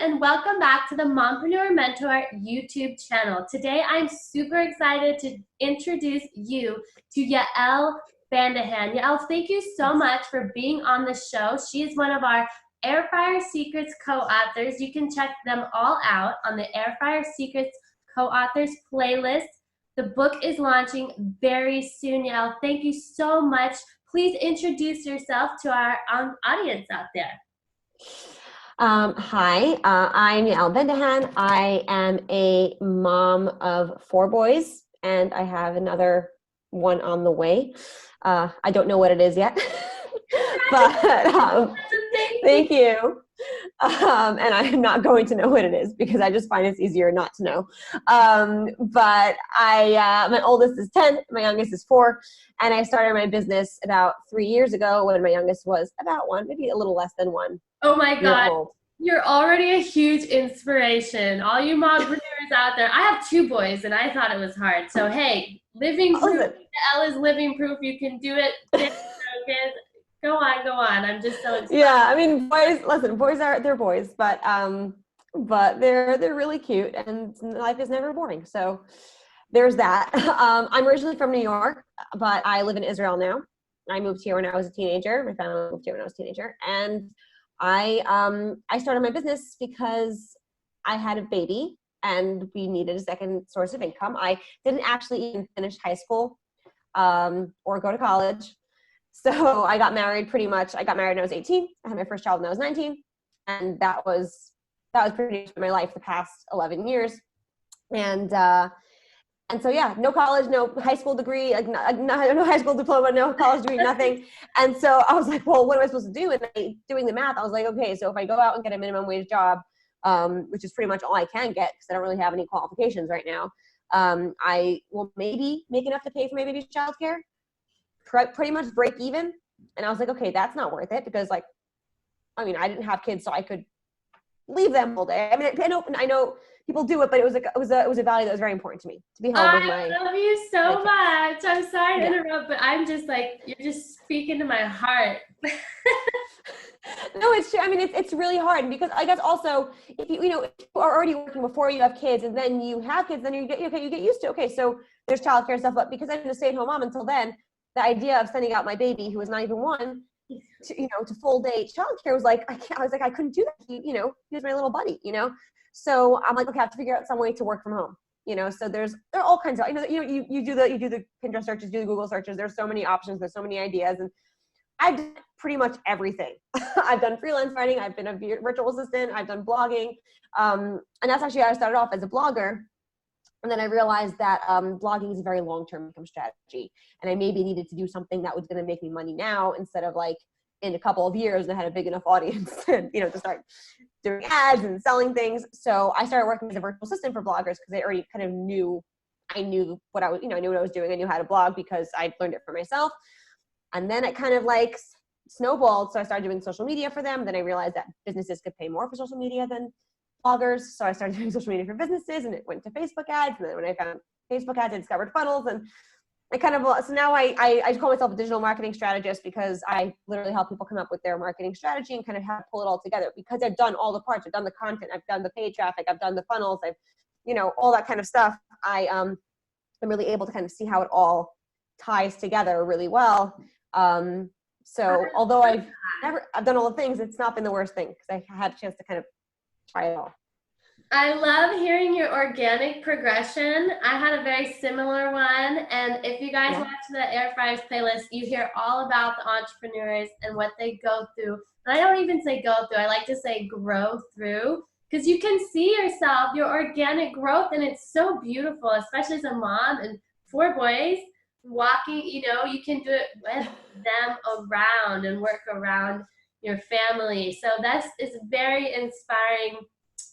and welcome back to the Mompreneur Mentor YouTube channel. Today I'm super excited to introduce you to Yael Bendahan. Yael, thank you so much for being on the show. She is one of our Air Fryer Secrets co-authors. You can check them all out on the Air Fryer Secrets co-authors playlist. The book is launching very soon, Yael. Thank you so much. Please introduce yourself to our audience out there. Hi, I'm Yael Bendahan. I am a mom of 4 boys, and I have another one on the way. I don't know what it is yet, but thank you. And I'm not going to know what it is because I just find it's easier not to know. But my oldest is 10, my youngest is 4, and I started my business about 3 years ago when my youngest was about 1, maybe a little less than 1. Oh my God, you're already a huge inspiration. All you mompreneurs out there. I have 2 boys and I thought it was hard. So hey, living proof, Elle is living proof you can do it. Go on. I'm just so excited. Yeah, I mean, boys they're boys, but they're really cute and life is never boring. So there's that. I'm originally from New York, but I live in Israel now. I moved here when I was a teenager. My family moved here when I was a teenager, and I started my business because I had a baby and we needed a second source of income. I didn't actually even finish high school or go to college. So I got married I got married when I was 18. I had my first child when I was 19. And that was pretty much my life the past 11 years. And so, yeah, no college, no high school degree, no high school diploma, no college degree, nothing. And so I was like, well, what am I supposed to do? And doing the math, I was like, okay, so if I go out and get a minimum wage job, which is pretty much all I can get because I don't really have any qualifications right now, I will maybe make enough to pay for my baby's childcare, pretty much break even. And I was like, okay, that's not worth it because I didn't have kids, so I could leave them all day. I mean, I know people do it, but it was a value that was very important to me to be home with my. I love you so much. I'm sorry to interrupt, but I'm just like, you're just speaking to my heart. No, it's true. I mean, it's really hard because I guess also if you are already working before you have kids and then you have kids, then you get used to, okay, so there's childcare stuff, but because I've been a stay-at-home mom until then, the idea of sending out my baby who was not even 1 to full day childcare was like, I couldn't do that. He was my little buddy, So I'm like, okay, I have to figure out some way to work from home, so there are all kinds of, you do the Pinterest searches, do the Google searches. There's so many options. There's so many ideas. And I've done pretty much everything. I've done freelance writing. I've been a virtual assistant. I've done blogging. And that's actually how I started off as a blogger. And then I realized that blogging is a very long-term income strategy. And I maybe needed to do something that was going to make me money now instead of like in a couple of years and I had a big enough audience and, to start doing ads and selling things. So I started working as a virtual assistant for bloggers because I already kind of knew what I was, I knew what I was doing. I knew how to blog because I'd learned it for myself. And then it kind of like snowballed. So I started doing social media for them. Then I realized that businesses could pay more for social media than bloggers. So I started doing social media for businesses and it went to Facebook ads. And then when I found Facebook ads, I discovered funnels. And I kind of, so now I call myself a digital marketing strategist because I literally help people come up with their marketing strategy and kind of how to pull it all together because I've done all the parts. I've done the content. I've done the paid traffic. I've done the funnels. I've, all that kind of stuff. I'm really able to kind of see how it all ties together really well. So although I've done all the things, it's not been the worst thing because I had a chance to kind of try it all. I love hearing your organic progression. I had a very similar one. And if you guys watch the Air Fryers playlist, you hear all about the entrepreneurs and what they go through. And I don't even say go through, I like to say grow through because you can see yourself, your organic growth, and it's so beautiful, especially as a mom and 4 boys. Walking, you can do it with them around and work around your family. So it's very inspiring.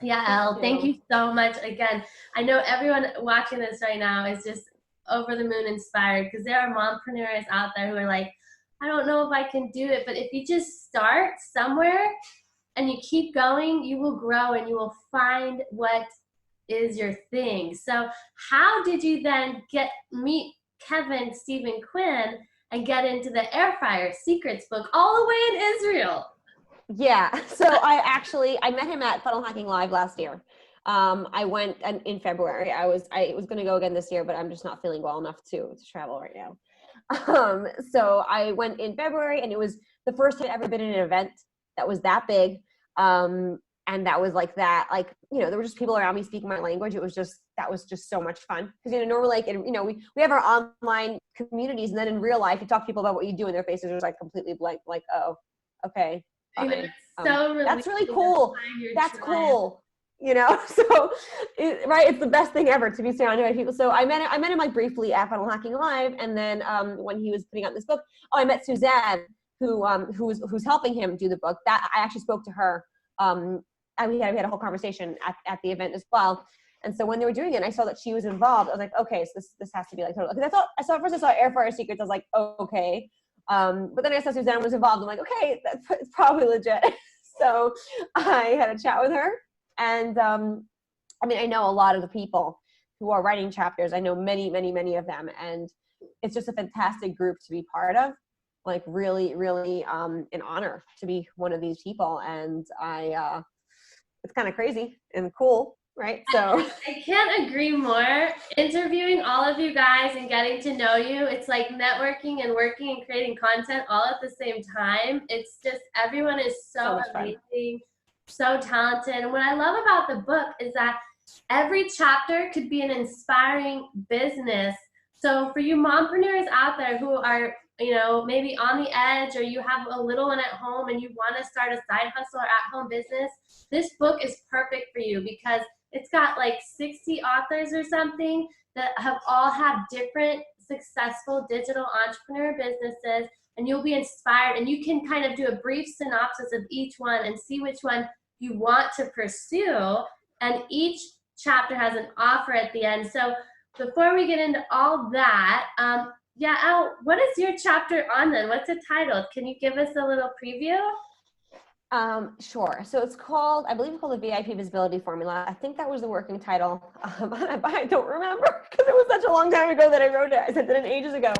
Yael, thank you so much again. I know everyone watching this right now is just over the moon inspired because there are mompreneurs out there who are like, I don't know if I can do it, but if you just start somewhere and you keep going, you will grow and you will find what is your thing. So how did you then meet Kevin Stephen Quinn and get into the Air Fryer Secrets book all the way in Israel? Yeah. So I met him at Funnel Hacking Live last year. I went in February. I was going to go again this year, but I'm just not feeling well enough to travel right now. So I went in February, and it was the first time I'd ever been in an event that was that big. And that was like that, like, there were just people around me speaking my language. That was just so much fun. Because, normally, like, we have our online communities, and then in real life, you talk to people about what you do, and their faces are like completely blank, like, oh, okay. I know, Fine. it's so That's really relieving to cool. find your That's tribe. cool. So right, it's the best thing ever to be surrounded by people. So I met him like briefly at Funnel Hacking Live, and then when he was putting out this book, I met Suzanne, who's helping him do the book. That I actually spoke to her. We had a whole conversation at the event as well. And so when they were doing it, and I saw that she was involved. I was like, okay, so this has to be like total. Because I saw first I saw Air Fryer Secrets. I was like, oh, okay. But then I saw Suzanne was involved. I'm like, okay, it's probably legit. So I had a chat with her, and I know a lot of the people who are writing chapters. I know many, many, many of them, and it's just a fantastic group to be part of. Like, really, really an honor to be one of these people, and it's kind of crazy and cool, right? So I can't agree more. Interviewing all of you guys and getting to know you, it's like networking and working and creating content all at the same time. It's just, everyone is so amazing, so talented. And what I love about the book is that every chapter could be an inspiring business. So for you mompreneurs out there who are, maybe on the edge, or you have a little one at home and you want to start a side hustle or at-home business, this book is perfect for you because it's got like 60 authors or something that have all had different successful digital entrepreneur businesses, and you'll be inspired, and you can kind of do a brief synopsis of each one and see which one you want to pursue. And each chapter has an offer at the end. So before we get into all that, Yael, what is your chapter on then? What's it titled? Can you give us a little preview? Sure. So I believe it's called the VIP Visibility Formula. I think that was the working title. I don't remember because it was such a long time ago that I wrote it. I sent it in ages ago.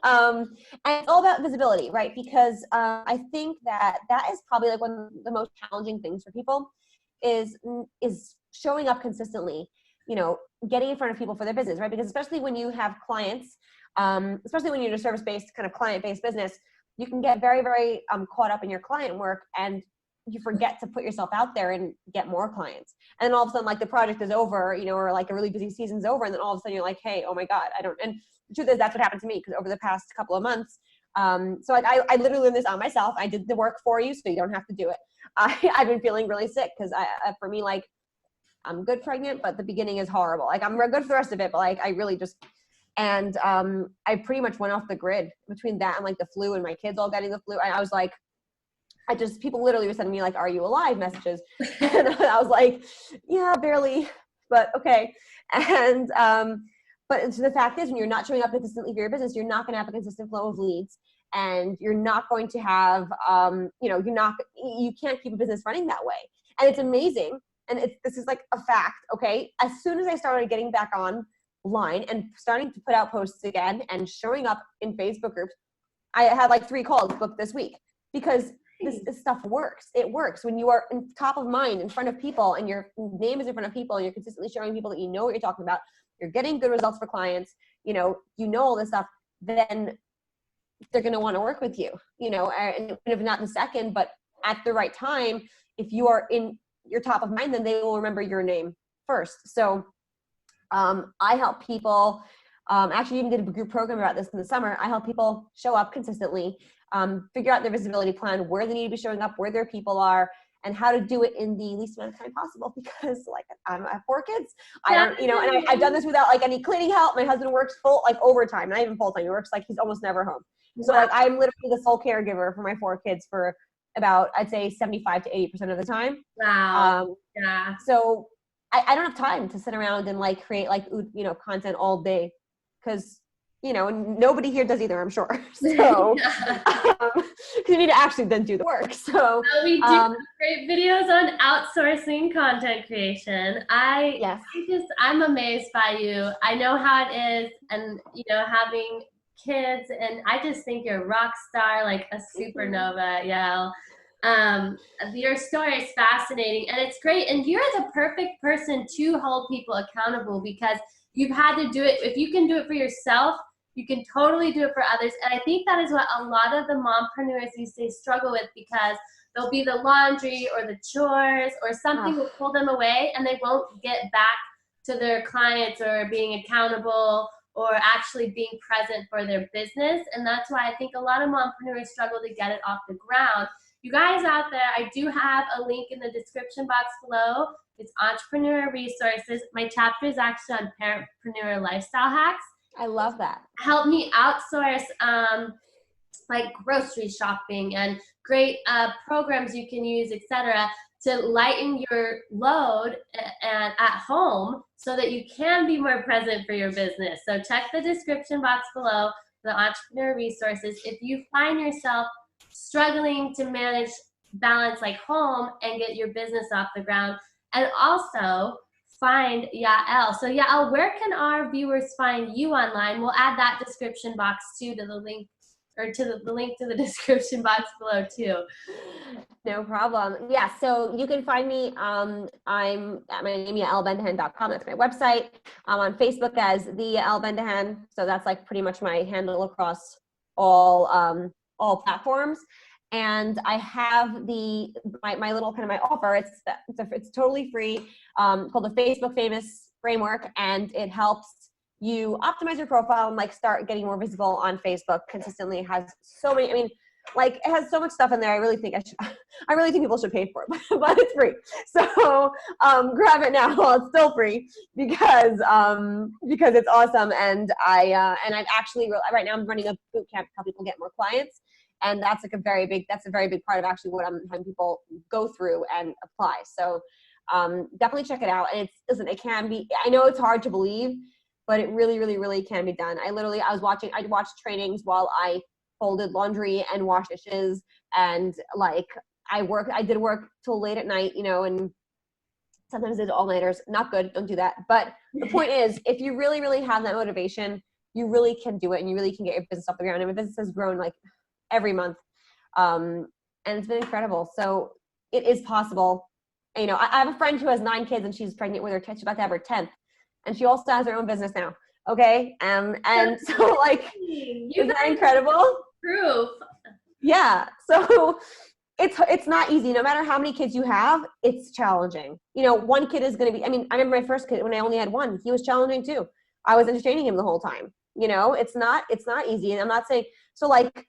And it's all about visibility, right? Because I think that is probably like one of the most challenging things for people is showing up consistently, getting in front of people for their business, right? Because especially when you have clients, especially when you're in a service-based kind of client-based business, you can get very, very caught up in your client work, and you forget to put yourself out there and get more clients. And then all of a sudden, like, the project is over, or like a really busy season's over, and then all of a sudden you're like, hey, oh my God, and the truth is that's what happened to me, because over the past couple of months, so I literally learned this on myself. I did the work for you, so you don't have to do it. I've been feeling really sick because for me, like, I'm good pregnant, but the beginning is horrible. Like, I'm good for the rest of it, but like, I really just, and I pretty much went off the grid between that and like the flu and my kids all getting the flu. I was like, people literally were sending me like, are you alive messages? And I was like, yeah, barely, but okay. And, but so the fact is, when you're not showing up consistently for your business, you're not going to have a consistent flow of leads, and you're not going to have, you can't keep a business running that way. And it's amazing. And this is like a fact. Okay. As soon as I started getting back online and starting to put out posts again and showing up in Facebook groups, I had like 3 calls booked this week, because this stuff works. It works when you are in top of mind in front of people, and your name is in front of people, and you're consistently showing people that you know what you're talking about. You're getting good results for clients. All this stuff. Then they're going to want to work with you. And if not in a second, but at the right time, if you are in your top of mind, then they will remember your name first. So I help people. Actually, even did a group program about this in the summer. I help people show up consistently, figure out their visibility plan, where they need to be showing up, where their people are, and how to do it in the least amount of time possible. Because like, I have 4 kids. I don't, and I've done this without like any cleaning help. My husband works overtime, not even full time. He works like he's almost never home. So like, I'm literally the sole caregiver for my 4 kids for about, I'd say 75 to 80% of the time. Wow. Yeah. So I don't have time to sit around and like create like, content all day, because, nobody here does either, I'm sure. So you need to actually then do the work. So we do great videos on outsourcing content creation. I'm amazed by you. I know how it is, and having kids, and I just think you're a rock star, like a supernova, Yael. Your story is fascinating and it's great. And you're the perfect person to hold people accountable because you've had to do it. If you can do it for yourself, you can totally do it for others. And I think that is what a lot of the mompreneurs these days struggle with because there'll be the laundry or the chores or something will pull them away and they won't get back to their clients or being accountable or actually being present for their business. And that's why I think a lot of mompreneurs struggle to get it off the ground. You guys out there, I do have a link in the description box below. It's Entrepreneur Resources. My chapter is actually on Parentpreneur Lifestyle Hacks. I love that. Help me outsource like grocery shopping and great programs you can use, etc., to lighten your load and at home so that you can be more present for your business. So check the description box below, the Entrepreneur Resources. If you find yourself struggling to manage balance like home and get your business off the ground, and also find Yael. So Yael, where can our viewers find you online? We'll add that description box too to the link, or to the link to the description box below too. No problem. Yeah, so you can find me. I'm at my name, yaelbendahan.com. That's my website. I'm on Facebook as the Yael Bendahan. So that's like pretty much my handle across all platforms. And I have my little kind of my offer. It's totally free, called the Facebook Famous Framework, and it helps you optimize your profile and like start getting more visible on Facebook consistently. It has so many, I mean, like it has so much stuff in there. I really think people should pay for it, but it's free. So grab it now while it's still free because it's awesome. And I've actually right now I'm running a boot camp to help people get more clients. And that's like a very big part of actually what I'm having people go through and apply. So definitely check it out. And it can be, I know it's hard to believe, but it really, really, really can be done. I watched trainings while I folded laundry and washed dishes. And like, I did work till late at night, and sometimes did all-nighters. Not good, don't do that. But the point is, if you really, really have that motivation, you really can do it and you really can get your business off the ground. And my business has grown like every month. And it's been incredible. So it is possible. I have a friend who has 9 kids and she's pregnant with she's about to have her 10th. And she also has her own business now. Okay. And so like, isn't that incredible? Proof. Yeah. So it's not easy. No matter how many kids you have, it's challenging. One kid is going to be, I remember my first kid when I only had one, he was challenging too. I was entertaining him the whole time. It's not easy. And I'm not saying, so like,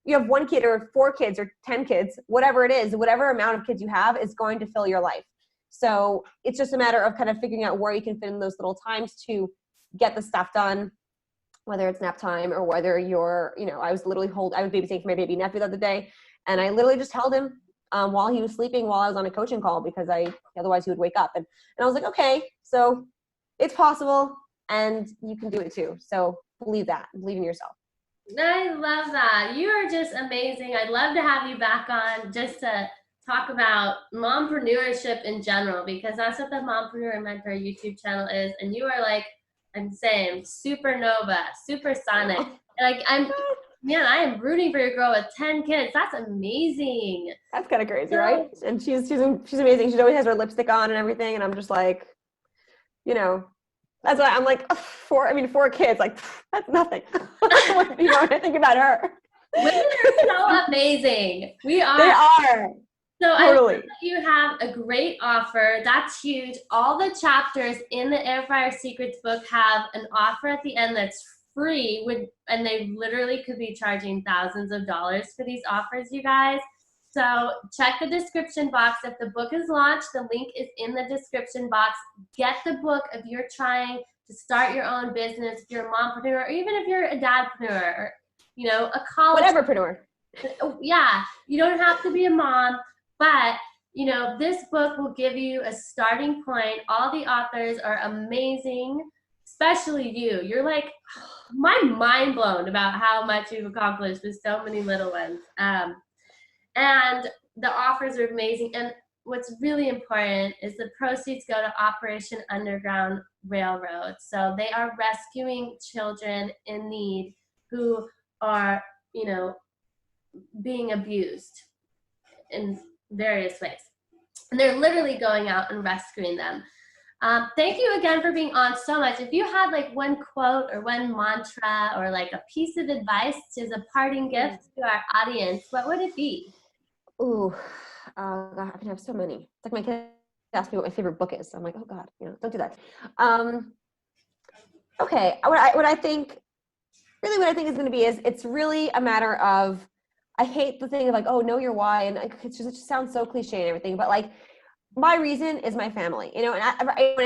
you have 1 kid or 4 kids or 10 kids, whatever it is, whatever amount of kids you have is going to fill your life. So it's just a matter of kind of figuring out where you can fit in those little times to get the stuff done, whether it's nap time or whether you're, I was babysitting for my baby nephew the other day, and I literally just held him while he was sleeping while I was on a coaching call because otherwise he would wake up. And I was like, okay, so it's possible and you can do it too. So believe in yourself. I love that. You are just amazing. I'd love to have you back on just to talk about mompreneurship in general, because that's what the Mompreneur Mentor YouTube channel is. And you are like, I'm saying, supernova, supersonic. Like I am rooting for your girl with 10 kids. That's amazing. That's kind of crazy, right? And she's amazing. She always has her lipstick on and everything. And I'm just like, that's why I'm like, 4 kids, like, that's nothing. When I think about her. Women are so amazing. We are. They are. So totally. I know that you have a great offer. That's huge. All the chapters in the Air Fryer Secrets book have an offer at the end that's free, and they literally could be charging thousands of dollars for these offers, you guys. So check the description box. If the book is launched, the link is in the description box. Get the book if you're trying to start your own business, if you're a mompreneur, or even if you're a dadpreneur, or, a college. Whateverpreneur. Yeah, you don't have to be a mom, but, this book will give you a starting point. All the authors are amazing, especially you. You're like, my mind blown about how much you've accomplished with so many little ones. And the offers are amazing. And what's really important is the proceeds go to Operation Underground Railroad. So they are rescuing children in need who are, being abused in various ways. And they're literally going out and rescuing them. Thank you again for being on so much. If you had like one quote or one mantra or like a piece of advice as a parting gift to our audience, what would it be? Ooh, God, I can have so many. It's like my kids ask me what my favorite book is. I'm like, oh God, don't do that. Okay, what I think is going to be is it's really a matter of, I hate the thing of like, oh, know your why, and it just sounds so cliche and everything, but like, my reason is my family, and when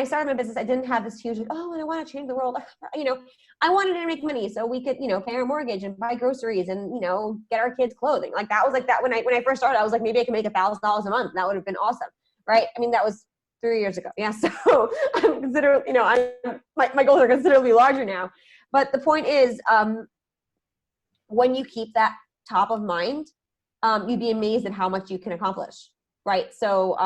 I started my business, I didn't have this huge, like, oh, and I want to change the world. I wanted to make money so we could, pay our mortgage and buy groceries and, get our kids clothing. Like that was like that when I first started, I was like, maybe I can make $1,000 a month. That would have been awesome. Right. I mean, that was 3 years ago. Yeah. So I'm consider, my goals are considerably larger now, but the point is, when you keep that top of mind, you'd be amazed at how much you can accomplish. Right. So,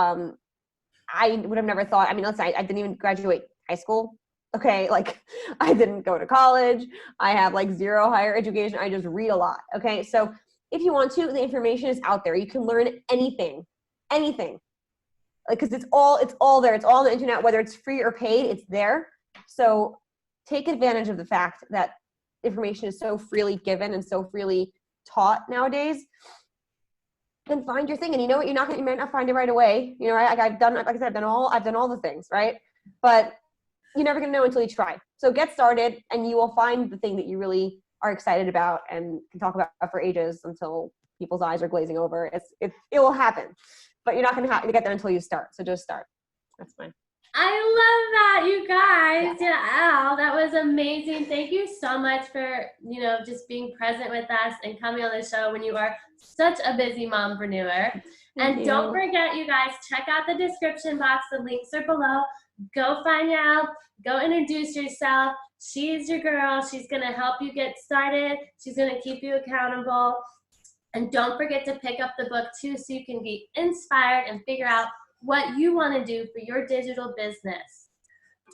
I would have never thought, let's say I didn't even graduate high school. Okay. Like I didn't go to college. I have like 0 higher education. I just read a lot. Okay. So if you want to, the information is out there. You can learn anything. Like, cause it's all there. It's all on the internet, whether it's free or paid, it's there. So take advantage of the fact that information is so freely given and so freely taught nowadays. Then find your thing, and you might not find it right away. Right? I've done all the things, right? But you're never gonna know until you try. So get started, and you will find the thing that you really are excited about and can talk about for ages until people's eyes are glazing over. It will happen, but you're not gonna have to get there until you start. So just start. That's fine. I love that, you guys. Yeah, that was amazing. Thank you so much for, just being present with us and coming on the show when you are such a busy mompreneur. And don't forget, you guys, check out the description box. The links are below. Go find Yael. Go introduce yourself. She's your girl. She's going to help you get started. She's going to keep you accountable. And don't forget to pick up the book too, so you can be inspired and figure out what you want to do for your digital business.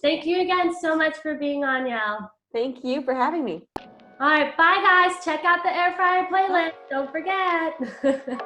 Thank you again so much for being on, Yael. Thank you for having me. All right, bye guys. Check out the air fryer playlist. Don't forget.